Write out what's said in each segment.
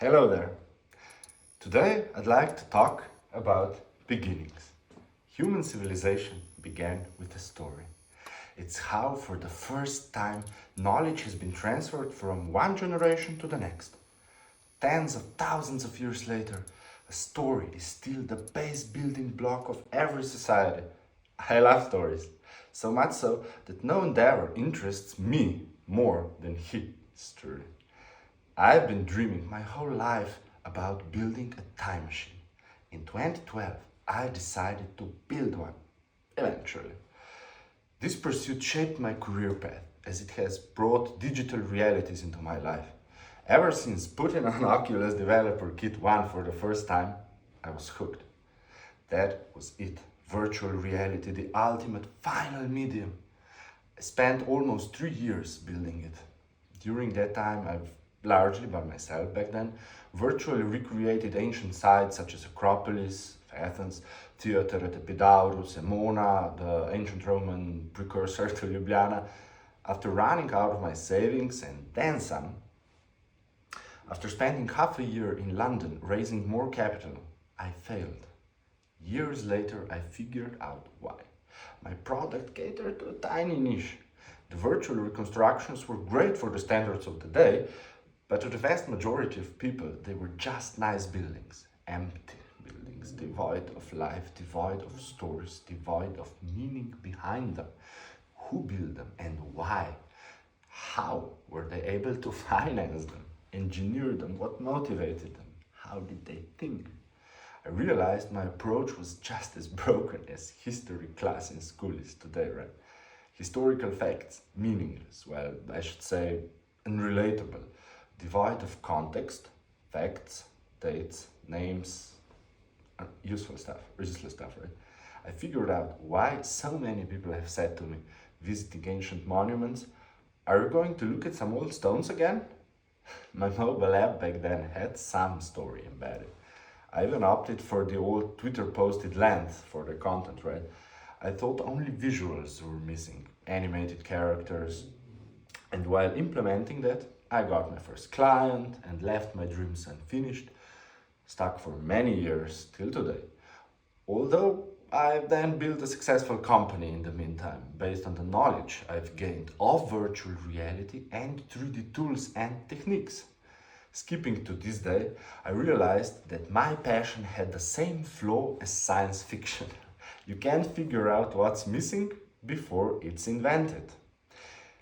Hello there. Today I'd like to talk about beginnings. Human civilization began with a story. It's how, for the first time, knowledge has been transferred from one generation to the next. Tens of thousands of years later, a story is still the base building block of every society. I love stories, so much so that no endeavor interests me more than history. I've been dreaming my whole life about building a time machine. In 2012, I decided to build one, eventually. This pursuit shaped my career path as it has brought digital realities into my life. Ever since putting on Oculus Developer Kit 1 for the first time, I was hooked. That was it. Virtual reality, the ultimate final medium. I spent almost 3 years building it. During that time, I've largely by myself back then, virtually recreated ancient sites such as Acropolis, Athens, Theater at Epidaurus, Emona, the ancient Roman precursor to Ljubljana. After running out of my savings and then some, after spending half a year in London raising more capital, I failed. Years later, I figured out why. My product catered to a tiny niche. The virtual reconstructions were great for the standards of the day, but to the vast majority of people, they were just nice buildings, empty buildings, devoid of life, devoid of stories, devoid of meaning behind them. Who built them and why? How were they able to finance them, engineer them? What motivated them? How did they think? I realized my approach was just as broken as history class in school is today, right? Historical facts, meaningless, well, I should say unrelatable, devoid of context, facts, dates, names, useful stuff, useless stuff, right? I figured out why so many people have said to me, visiting ancient monuments, are you going to look at some old stones again? My mobile app back then had some story embedded. I even opted for the old Twitter posted length for the content, right? I thought only visuals were missing, animated characters, and while implementing that, I got my first client and left my dreams unfinished, stuck for many years till today. Although I then built a successful company in the meantime, based on the knowledge I've gained of virtual reality and 3D tools and techniques. Skipping to this day, I realized that my passion had the same flaw as science fiction. You can't figure out what's missing before it's invented.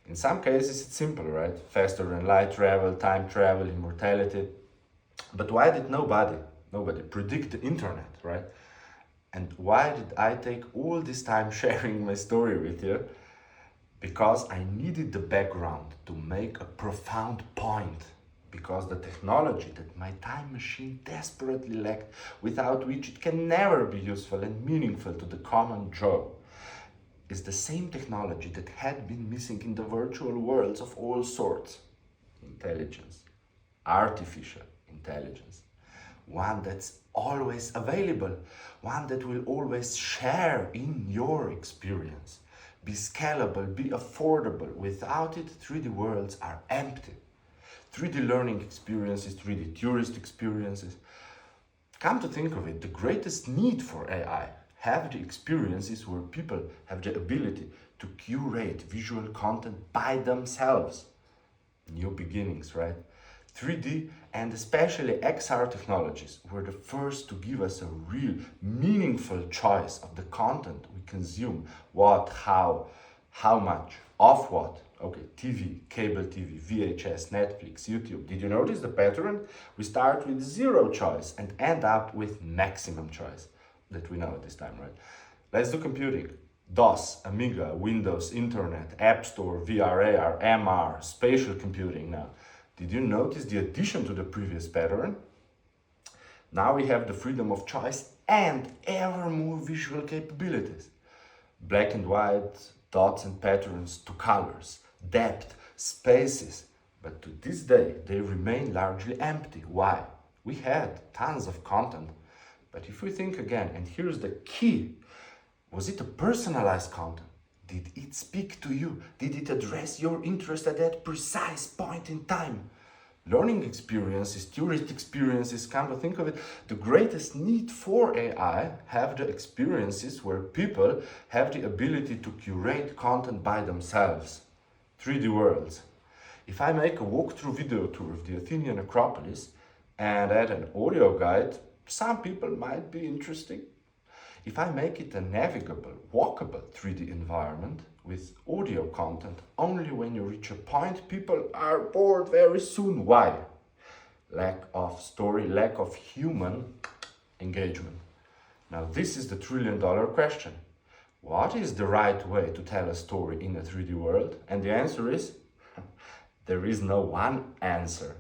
In some cases, it's simple, right? Faster than light travel, time travel, immortality. But why did nobody predict the internet, right? And why did I take all this time sharing my story with you? Because I needed the background to make a profound point. Because the technology that my time machine desperately lacked, without which it can never be useful and meaningful to the common Joe, is the same technology that had been missing in the virtual worlds of all sorts. Intelligence, artificial intelligence, one that's always available, one that will always share in your experience, be scalable, be affordable. Without it, 3D worlds are empty. 3D learning experiences, 3D tourist experiences. Come to think of it, the greatest need for AI have the experiences where people have the ability to curate visual content by themselves. New beginnings, right? 3D and especially XR technologies were the first to give us a real, meaningful choice of the content we consume. What, how much, of what. Okay, TV, cable TV, VHS, Netflix, YouTube. Did you notice the pattern? We start with zero choice and end up with maximum choice that we know at this time, right? Let's do computing. DOS, Amiga, Windows, Internet, App Store, VR, AR, MR, spatial computing now. Did you notice the addition to the previous pattern? Now we have the freedom of choice and ever more visual capabilities. Black and white, dots and patterns to colors, depth, spaces. But to this day, they remain largely empty. Why? We had tons of content. But if we think again, and here's the key, was it a personalized content? Did it speak to you? Did it address your interest at that precise point in time? learning experiences, tourist experiences, come to think of it, the greatest need for AI have the experiences where people have the ability to curate content by themselves. 3D worlds. If I make a walkthrough video tour of the Athenian Acropolis and add an audio guide, some people might be interested. If I make it a navigable, walkable 3D environment with audio content only when you reach a point, people are bored very soon. Why? Lack of story, lack of human engagement. Now this is the trillion-dollar question. What is the right way to tell a story in a 3D world? And the answer is, there is no one answer.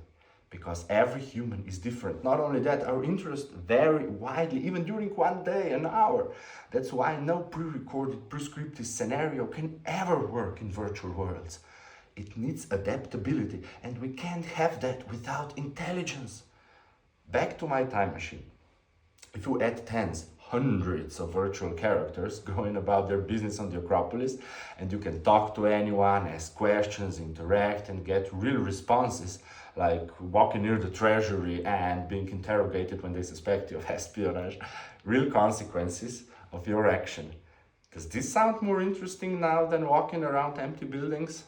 Because every human is different. Not only that, our interests vary widely, even during one day, an hour. That's why no pre-recorded, prescriptive scenario can ever work in virtual worlds. It needs adaptability, and we can't have that without intelligence. Back to my time machine. If you add tens, hundreds of virtual characters going about their business on the Acropolis, and you can talk to anyone, ask questions, interact, and get real responses, like walking near the treasury and being interrogated when they suspect you of espionage, real consequences of your action. Does this sound more interesting now than walking around empty buildings?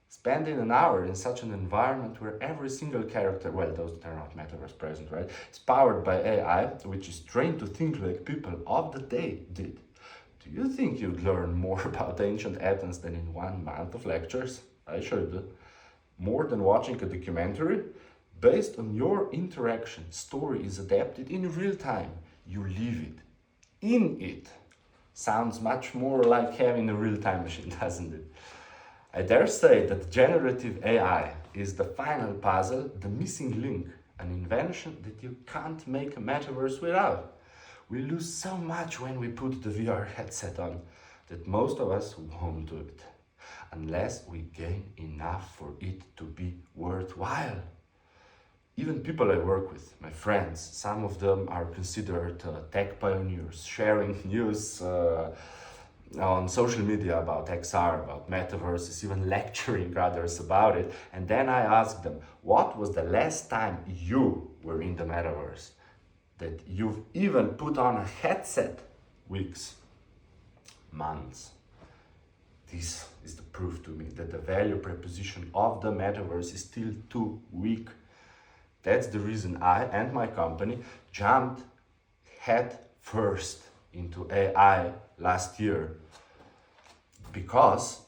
Spending an hour in such an environment where every single character, well, those that are not metaverse present, right, is powered by AI, which is trained to think like people of the day did. Do you think you'd learn more about ancient Athens than in 1 month of lectures? I sure do. More than watching a documentary, based on your interaction, story is adapted in real time. You live it. In it. Sounds much more like having a real-time machine, doesn't it? I dare say that generative AI is the final puzzle, the missing link, an invention that you can't make a metaverse without. We lose so much when we put the VR headset on that most of us won't do it, unless we gain enough for it to be worthwhile. Even people I work with, my friends, some of them are considered tech pioneers, sharing news on social media about XR, about metaverses, even lecturing others about it. And then I ask them, what was the last time you were in the metaverse? That you've even put on a headset? Weeks, months. This is the proof to me that the value proposition of the metaverse is still too weak. That's the reason I and my company jumped head first into AI last year, because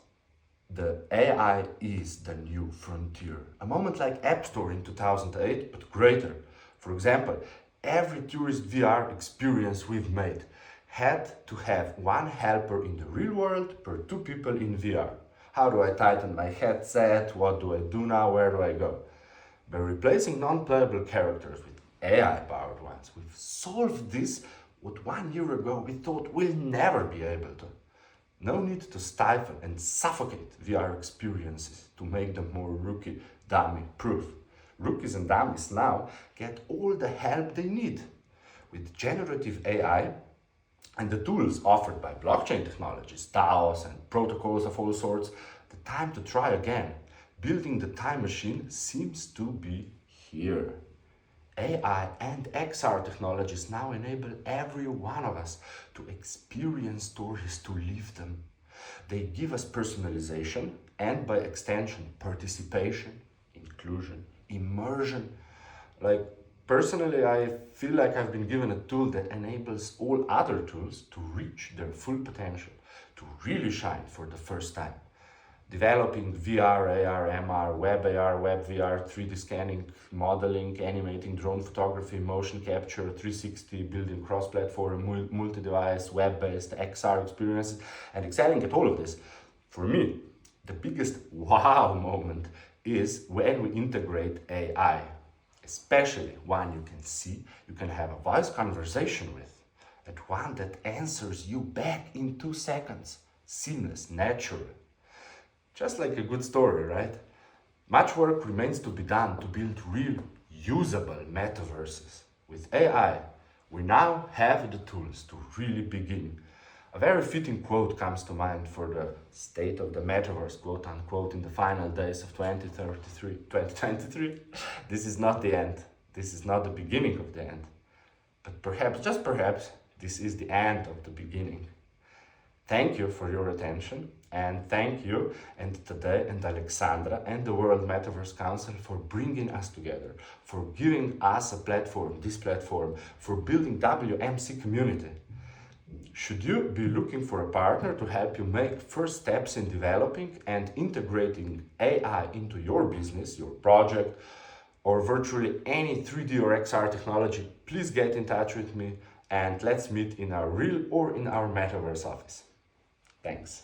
the AI is the new frontier. A moment like App Store in 2008, but greater. For example, every tourist VR experience we've made had to have one helper in the real world per 2 people in VR. How do I tighten my headset? What do I do now? Where do I go? By replacing non-playable characters with AI-powered ones, we've solved this what 1 year ago we thought we'll never be able to. No need to stifle and suffocate VR experiences to make them more rookie dummy proof. Rookies and dummies now get all the help they need. With generative AI and the tools offered by blockchain technologies, DAOs and protocols of all sorts, the time to try again, building the time machine, seems to be here. AI and XR technologies now enable every one of us to experience stories, to live them. They give us personalization and, by extension, participation, inclusion, immersion. Like, personally, I feel like I've been given a tool that enables all other tools to reach their full potential, to really shine for the first time. Developing VR, AR, MR, Web AR, Web VR, 3D scanning, modeling, animating, drone photography, motion capture, 360, building cross-platform, multi-device, web-based XR experiences, and excelling at all of this. For me, the biggest wow moment is when we integrate AI, especially one you can see, you can have a voice conversation with, and one that answers you back in 2 seconds, seamless, natural. Just like a good story, right? Much work remains to be done to build real, usable metaverses. With AI, we now have the tools to really begin. A very fitting quote comes to mind for the state of the metaverse, quote unquote, in the final days of 2023. This is not the end. This is not the beginning of the end. But perhaps, just perhaps, this is the end of the beginning. Thank you for your attention, and thank you and Tadej and Alexandra and the World Metaverse Council for bringing us together, for giving us a platform, this platform, for building WMC community. Should you be looking for a partner to help you make first steps in developing and integrating AI into your business, your project, or virtually any 3D or XR technology, please get in touch with me and let's meet in our real or in our Metaverse office. Thanks.